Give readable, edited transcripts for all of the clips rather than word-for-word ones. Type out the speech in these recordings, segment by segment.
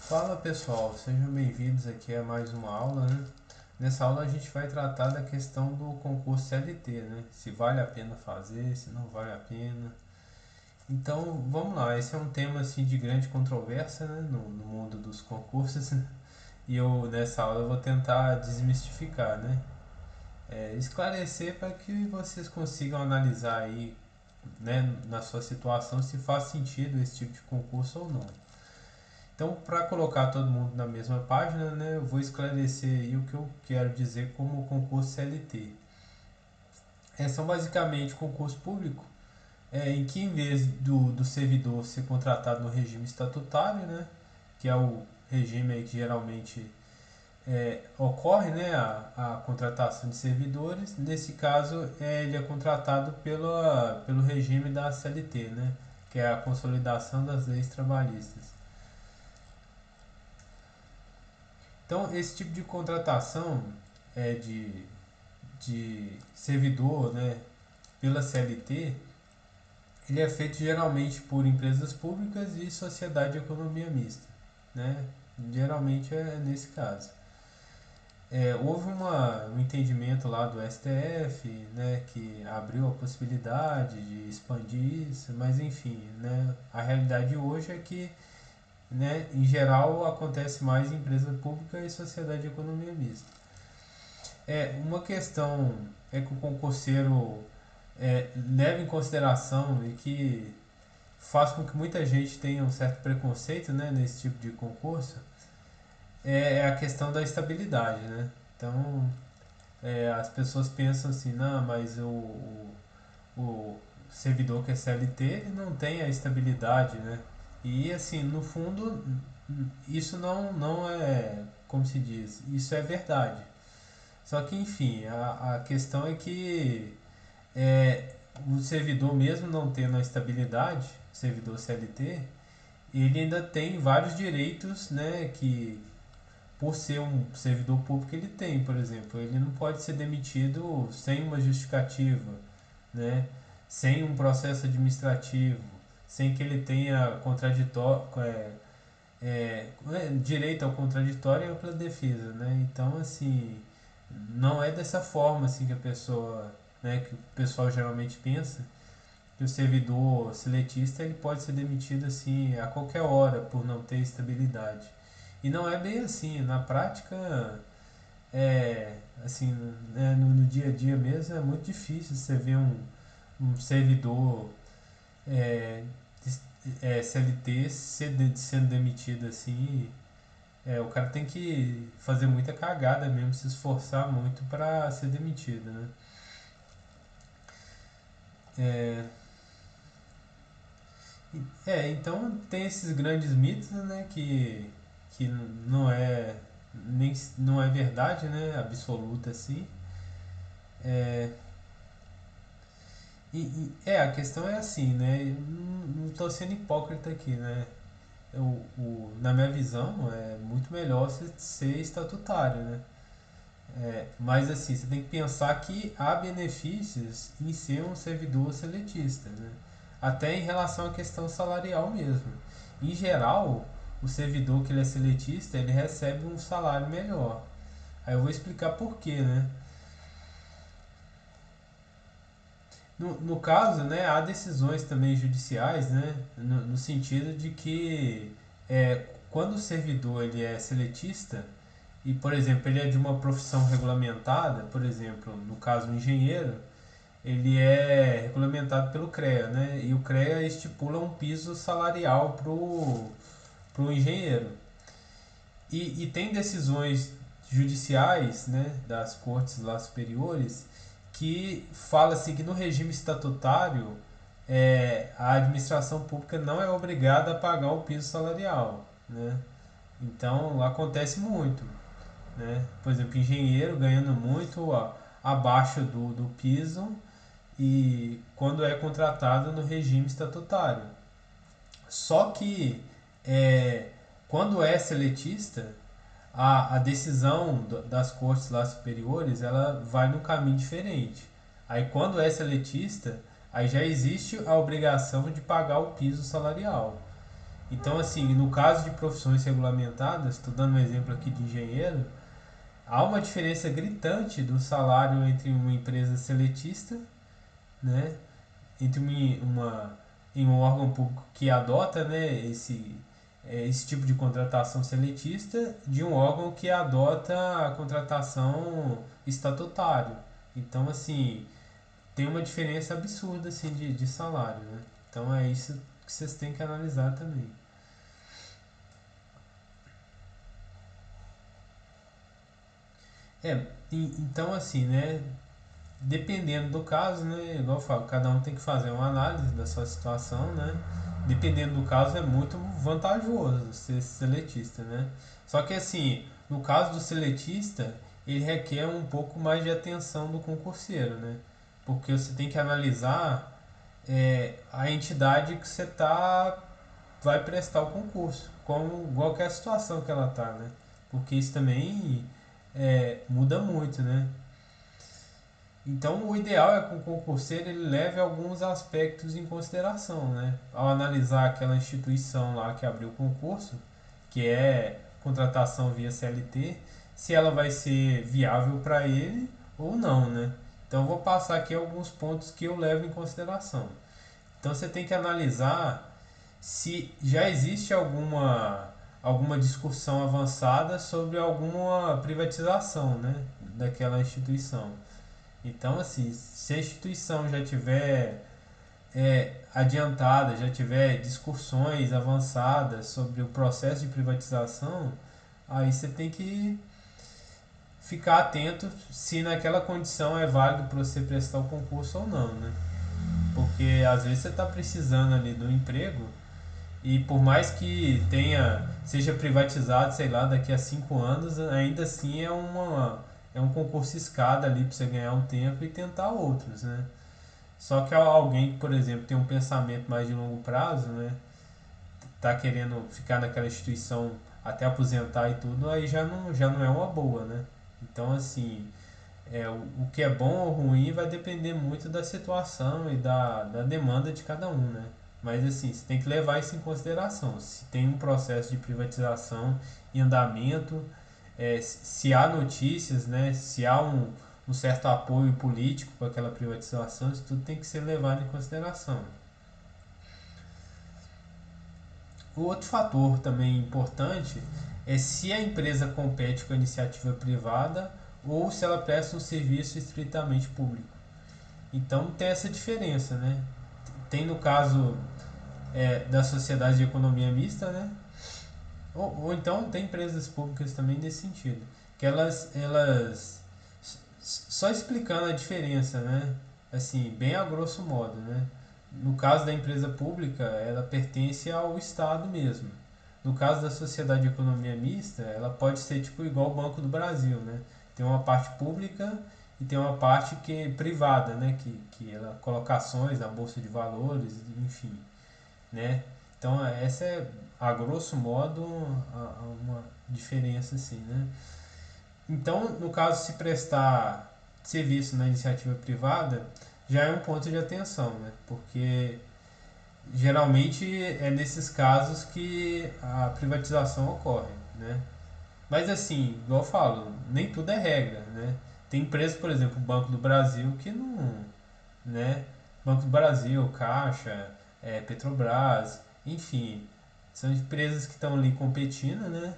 Fala pessoal, sejam bem-vindos aqui a mais uma aula, né? Nessa aula a gente vai tratar da questão do concurso CLT, né? Se vale a pena fazer, se não vale a pena. Então, vamos lá, esse é um tema assim de grande controvérsia, né? No mundo dos concursos. E eu nessa aula eu vou tentar desmistificar, né? Esclarecer para que vocês consigam analisar aí, né, na sua situação se faz sentido esse tipo de concurso ou não. Então, para colocar todo mundo na mesma página, né, eu vou esclarecer aí o que eu quero dizer como concurso CLT. São basicamente concurso público em que, em vez do servidor ser contratado no regime estatutário, né, que é o regime aí que geralmente ocorre, né, a contratação de servidores, nesse caso ele é contratado pelo regime da CLT, né, que é a Consolidação das Leis Trabalhistas. Então, esse tipo de contratação é, de servidor, né, pela CLT, ele é feito geralmente por empresas públicas e sociedade de economia mista, né? Geralmente é nesse caso. Houve um entendimento lá do STF, né, que abriu a possibilidade de expandir isso, mas enfim, né, a realidade hoje é que, né, em geral acontece mais em empresa pública e sociedade de economia mista. Uma questão é que o concurseiro leva em consideração e que faz com que muita gente tenha um certo preconceito, né, nesse tipo de concurso é a questão da estabilidade, né? Então, as pessoas pensam assim, não, mas o servidor que é CLT ele não tem a estabilidade, né? E assim, no fundo, isso não é, como se diz, isso é verdade. Só que, enfim, a questão é que é, o servidor, mesmo não tendo a estabilidade, o servidor CLT, ele ainda tem vários direitos, né, que por ser um servidor público ele tem, por exemplo, ele não pode ser demitido sem uma justificativa, né, sem um processo administrativo, sem que ele tenha direito ao contraditório e ampla defesa, né? Então, assim, não é dessa forma assim que a pessoa, né, que o pessoal geralmente pensa, que o servidor seletista ele pode ser demitido assim a qualquer hora por não ter estabilidade. E não é bem assim, na prática assim, né, no dia a dia mesmo é muito difícil você ver um servidor é, CLT sendo demitido assim. O cara tem que fazer muita cagada mesmo, se esforçar muito para ser demitido, né? É, então tem esses grandes mitos, né, que não é nem não é verdade, né, absoluta assim. É, a questão é assim, né? Eu não estou sendo hipócrita aqui, né? Na minha visão, é muito melhor você ser estatutário, né? Mas assim, você tem que pensar que há benefícios em ser um servidor seletista, né? Até em relação à questão salarial mesmo. Em geral, o servidor que ele é seletista, ele recebe um salário melhor. Aí eu vou explicar por quê, né? No caso, né, há decisões também judiciais, né, no sentido de que quando o servidor ele é seletista e, por exemplo, ele é de uma profissão regulamentada, por exemplo, no caso o engenheiro, ele é regulamentado pelo CREA, né, e o CREA estipula um piso salarial pro engenheiro. E tem decisões judiciais, né, das cortes lá superiores que fala-se que no regime estatutário a administração pública não é obrigada a pagar o piso salarial, né? Então acontece muito, né? Por exemplo, engenheiro ganhando muito abaixo do piso e quando é contratado no regime estatutário. Só que é, quando é seletista, a decisão das cortes lá superiores ela vai num caminho diferente. Aí quando é seletista, aí já existe a obrigação de pagar o piso salarial. Então, assim, no caso de profissões regulamentadas, estou dando um exemplo aqui de engenheiro, há uma diferença gritante do salário entre uma empresa seletista, né, entre em um órgão público que adota, né, esse tipo de contratação seletista, de um órgão que adota a contratação estatutária. Então, assim, tem uma diferença absurda assim, de salário. Né? Então, é isso que vocês têm que analisar também. É, então, assim, né, dependendo do caso, né, igual eu falo, cada um tem que fazer uma análise da sua situação, né? Dependendo do caso, é muito vantajoso ser seletista, né? Só que assim, no caso do seletista, ele requer um pouco mais de atenção do concurseiro, né? Porque você tem que analisar a entidade que você vai prestar o concurso, como qualquer situação que ela tá, né? Porque isso também muda muito, né? Então, o ideal é que o concurseiro ele leve alguns aspectos em consideração, né? Ao analisar aquela instituição lá que abriu o concurso, que é contratação via CLT, se ela vai ser viável para ele ou não, né? Então, eu vou passar aqui alguns pontos que eu levo em consideração. Então, você tem que analisar se já existe alguma discussão avançada sobre alguma privatização, né, daquela instituição. Então, assim, se a instituição já tiver adiantada, já tiver discussões avançadas sobre o processo de privatização, aí você tem que ficar atento se naquela condição é válido para você prestar o concurso ou não, né? Porque às vezes você está precisando ali do emprego e por mais que seja privatizado, sei lá, daqui a 5 anos, ainda assim é um concurso escada ali para você ganhar um tempo e tentar outros, né? Só que alguém que, por exemplo, tem um pensamento mais de longo prazo, né? Tá querendo ficar naquela instituição até aposentar e tudo, aí já não é uma boa, né? Então, assim, o que é bom ou ruim vai depender muito da situação e da demanda de cada um, né? Mas, assim, você tem que levar isso em consideração. Se tem um processo de privatização em andamento, se há notícias, né? Se há um certo apoio político para aquela privatização, isso tudo tem que ser levado em consideração. O outro fator também importante é se a empresa compete com a iniciativa privada ou se ela presta um serviço estritamente público. Então tem essa diferença, né? Tem no caso da sociedade de economia mista, né? Ou então tem empresas públicas também nesse sentido, que elas só explicando a diferença, né? Assim, bem a grosso modo, né? No caso da empresa pública, ela pertence ao Estado mesmo. No caso da sociedade de economia mista, ela pode ser tipo igual o Banco do Brasil, né? Tem uma parte pública e tem uma parte que é privada, né? Que ela coloca ações na bolsa de valores, enfim, né? Então essa é a grosso modo uma diferença assim, né? Então, no caso, se prestar serviço na iniciativa privada, já é um ponto de atenção, né? Porque geralmente é nesses casos que a privatização ocorre, né? Mas assim, igual eu falo, nem tudo é regra, né? Tem empresas, por exemplo, o Banco do Brasil que não, né? Banco do Brasil, Caixa, Petrobras, enfim, são empresas que estão ali competindo, né?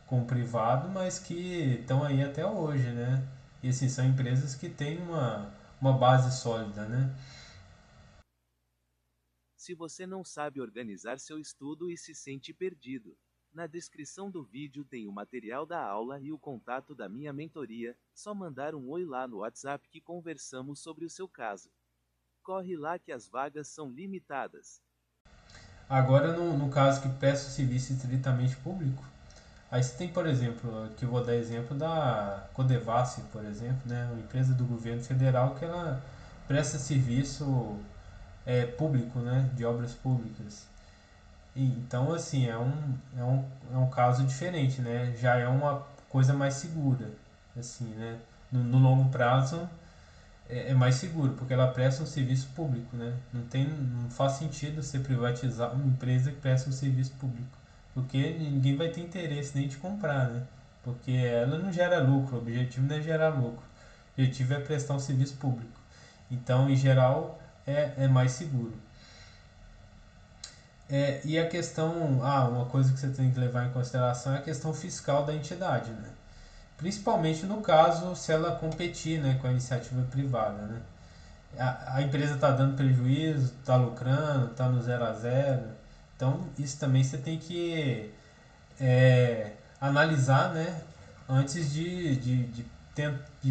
Com o privado, mas que estão aí até hoje, né? E assim, são empresas que têm uma base sólida, né? Se você não sabe organizar seu estudo e se sente perdido, na descrição do vídeo tem o material da aula e o contato da minha mentoria, só mandar um oi lá no WhatsApp que conversamos sobre o seu caso. Corre lá que as vagas são limitadas. Agora, no caso que presta o serviço estritamente público, aí você tem, por exemplo, que eu vou dar exemplo da Codevasf, por exemplo, né? Uma empresa do governo federal que ela presta serviço público, né? De obras públicas. Então, assim, é um caso diferente, né? Já é uma coisa mais segura, assim, né? No longo prazo, é mais seguro, porque ela presta um serviço público, né? Não faz sentido você privatizar uma empresa que presta um serviço público, porque ninguém vai ter interesse nem de comprar, né? Porque ela não gera lucro, o objetivo não é gerar lucro, o objetivo é prestar um serviço público. Então, em geral, é mais seguro. E a questão, uma coisa que você tem que levar em consideração é a questão fiscal da entidade, né? Principalmente no caso se ela competir, né, com a iniciativa privada, né? A empresa está dando prejuízo, está lucrando, está no zero a zero. Então, isso também você tem que analisar, né, antes de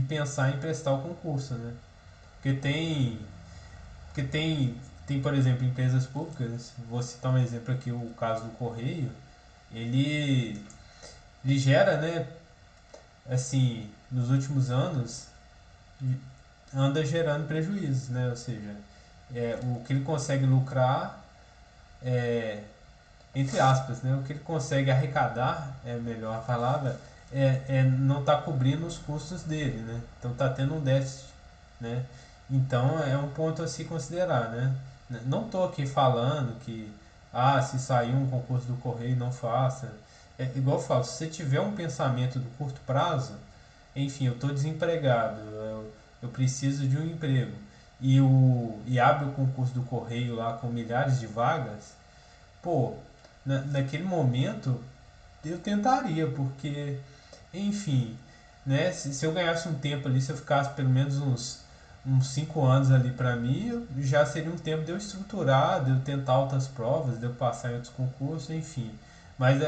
pensar em prestar o concurso, né? Porque tem, por exemplo, empresas públicas, vou citar um exemplo aqui, o caso do Correio, ele, ele gera, né, assim, nos últimos anos, anda gerando prejuízos, né? Ou seja, o que ele consegue lucrar, é, entre aspas, né? O que ele consegue arrecadar, é melhor a palavra, não está cobrindo os custos dele, né? Então está tendo um déficit, né? Então é um ponto a se considerar, né? Não estou aqui falando que se sair um concurso do Correio não faça. É igual eu falo, se você tiver um pensamento do curto prazo, enfim, eu estou desempregado, eu preciso de um emprego e abre o concurso do Correio lá com milhares de vagas, pô, naquele momento eu tentaria, porque, enfim, né, se eu ganhasse um tempo ali, se eu ficasse pelo menos uns 5 anos ali para mim, já seria um tempo de eu estruturar, de eu tentar outras provas, de eu passar em outros concursos, enfim. Mas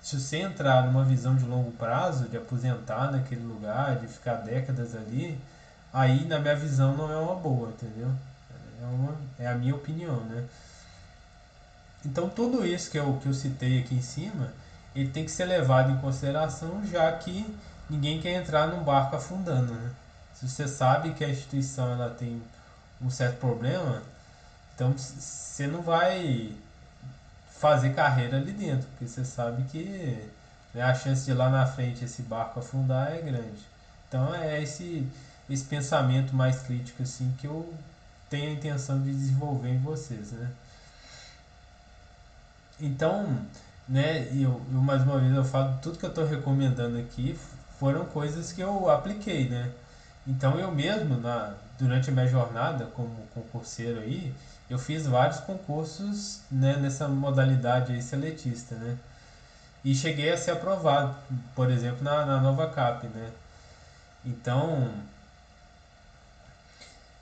se você entrar numa visão de longo prazo, de aposentar naquele lugar, de ficar décadas ali, aí na minha visão não é uma boa, entendeu? É a minha opinião, né? Então tudo isso que eu citei aqui em cima, ele tem que ser levado em consideração, já que ninguém quer entrar num barco afundando, né? Se você sabe que a instituição ela tem um certo problema, então você não vai fazer carreira ali dentro, porque você sabe que, né, a chance de lá na frente esse barco afundar é grande. Então é esse pensamento mais crítico assim que eu tenho a intenção de desenvolver em vocês, né? Então, né, eu mais uma vez eu falo, tudo que eu estou recomendando aqui foram coisas que eu apliquei, né? Então eu mesmo, durante a minha jornada como concurseiro aí, eu fiz vários concursos, né, nessa modalidade aí seletista, né? E cheguei a ser aprovado, por exemplo, na Nova Cap, né? Então,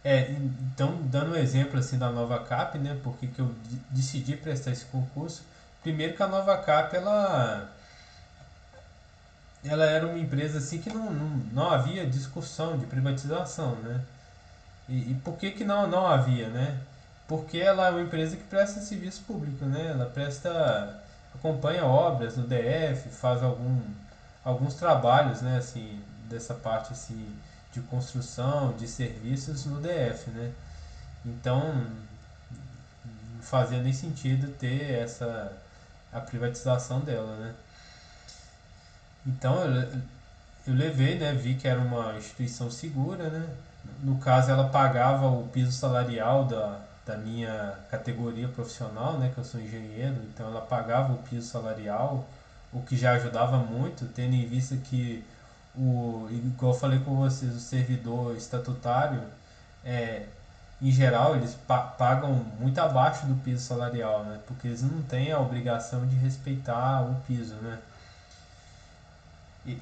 então dando um exemplo assim da Nova Cap, né? Porque que eu decidi prestar esse concurso. Primeiro que a Nova Cap, ela era uma empresa assim que não havia discussão de privatização, né? E por que não havia, né? Porque ela é uma empresa que presta serviço público, né? Ela acompanha obras no DF, faz alguns trabalhos, né? Assim, dessa parte assim de construção, de serviços no DF, né? Então não fazia nem sentido ter a privatização dela, né? Então eu levei, né? Vi que era uma instituição segura, né? No caso, ela pagava o piso salarial da minha categoria profissional, né? Que eu sou engenheiro, então ela pagava o piso salarial, o que já ajudava muito, tendo em vista que igual eu falei com vocês, o servidor estatutário, é, em geral, eles pagam muito abaixo do piso salarial, né? Porque eles não têm a obrigação de respeitar o piso, né?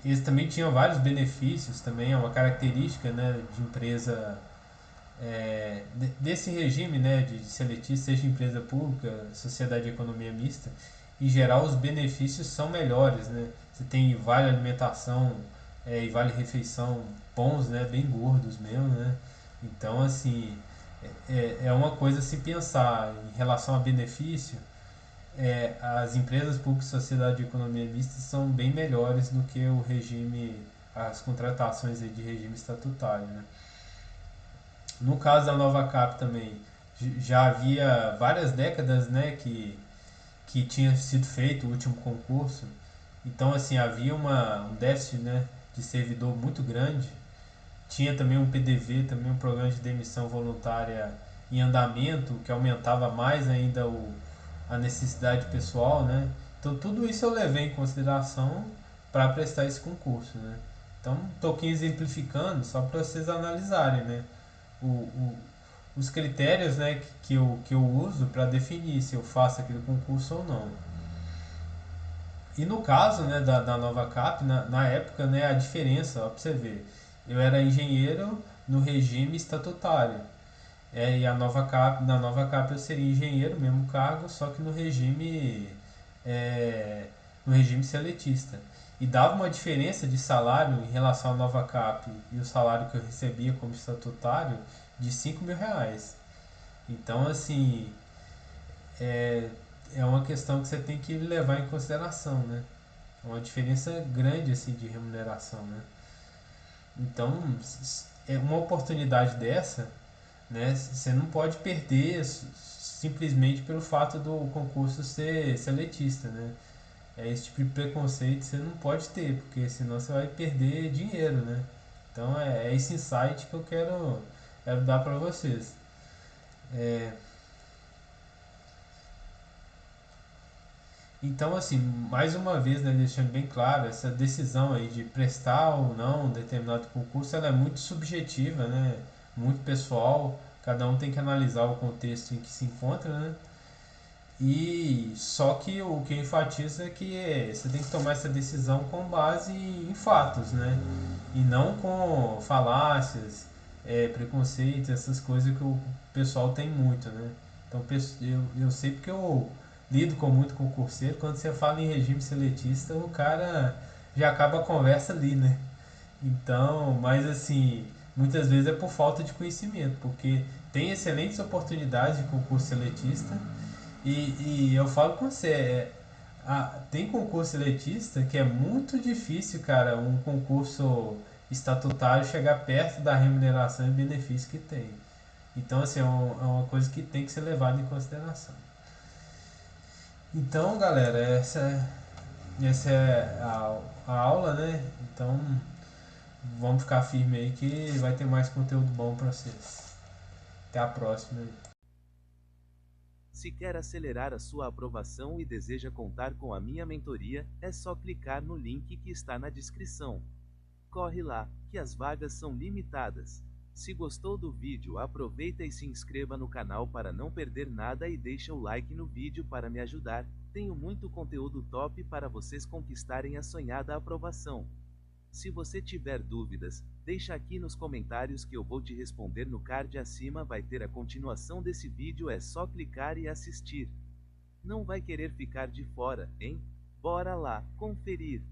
Eles também tinham vários benefícios, também é uma característica, né, de empresa, desse regime, né, de seletista, seja empresa pública, sociedade de economia mista. Em geral, os benefícios são melhores, né? Você tem vale alimentação, e vale refeição bons, né, bem gordos mesmo, né? Então, assim, é uma coisa a se pensar em relação a benefício. As empresas públicas e sociedade de economia mista são bem melhores do que o regime, as contratações aí de regime estatutário, né? No caso da Nova Cap também, já havia várias décadas, né, que tinha sido feito o último concurso. Então, assim, havia um déficit, né, de servidor muito grande. Tinha também um PDV, também um programa de demissão voluntária em andamento, que aumentava mais ainda a necessidade pessoal, né? Então tudo isso eu levei em consideração para prestar esse concurso, né? Então estou aqui exemplificando só para vocês analisarem, né? O, os critérios, né, que eu uso para definir se eu faço aquele concurso ou não. E no caso, né, da Nova Cap, na época, né, a diferença, ó, pra você ver, eu era engenheiro no regime estatutário. E na Nova Cap eu seria engenheiro, mesmo cargo, só que é, no regime seletista. E dava uma diferença de salário em relação à Nova Cap e o salário que eu recebia como estatutário de R$ 5.000. Então, assim, é, é uma questão que você tem que levar em consideração, né? É uma diferença grande assim de remuneração, né? Então, é uma oportunidade dessa, né? Você não pode perder simplesmente pelo fato do concurso ser seletista, né? É esse tipo de preconceito você não pode ter, porque senão você vai perder dinheiro, né? Então é esse insight que eu quero dar para vocês. É, Então, assim, mais uma vez, né, deixando bem claro, essa decisão aí de prestar ou não um determinado concurso, ela é muito subjetiva, né, muito pessoal, cada um tem que analisar o contexto em que se encontra, né, e só que o que eu enfatizo é que você tem que tomar essa decisão com base em fatos, né, e não com falácias, preconceitos, essas coisas que o pessoal tem muito, né. Então, eu sei porque eu lido com muito concurseiro, quando você fala em regime seletista, o cara já acaba a conversa ali, né? Então, mas assim, muitas vezes é por falta de conhecimento, porque tem excelentes oportunidades de concurso seletista e eu falo com você, tem concurso seletista que é muito difícil, cara, um concurso estatutário chegar perto da remuneração e benefício que tem. Então, assim, é uma coisa que tem que ser levada em consideração. Então, galera, essa é a aula, né? Então, vamos ficar firme aí que vai ter mais conteúdo bom pra vocês. Até a próxima. Se quer acelerar a sua aprovação e deseja contar com a minha mentoria, é só clicar no link que está na descrição. Corre lá, que as vagas são limitadas. Se gostou do vídeo, aproveita e se inscreva no canal para não perder nada e deixa o like no vídeo para me ajudar. Tenho muito conteúdo top para vocês conquistarem a sonhada aprovação. Se você tiver dúvidas, deixa aqui nos comentários que eu vou te responder no card acima, vai ter a continuação desse vídeo, é só clicar e assistir. Não vai querer ficar de fora, hein? Bora lá, conferir!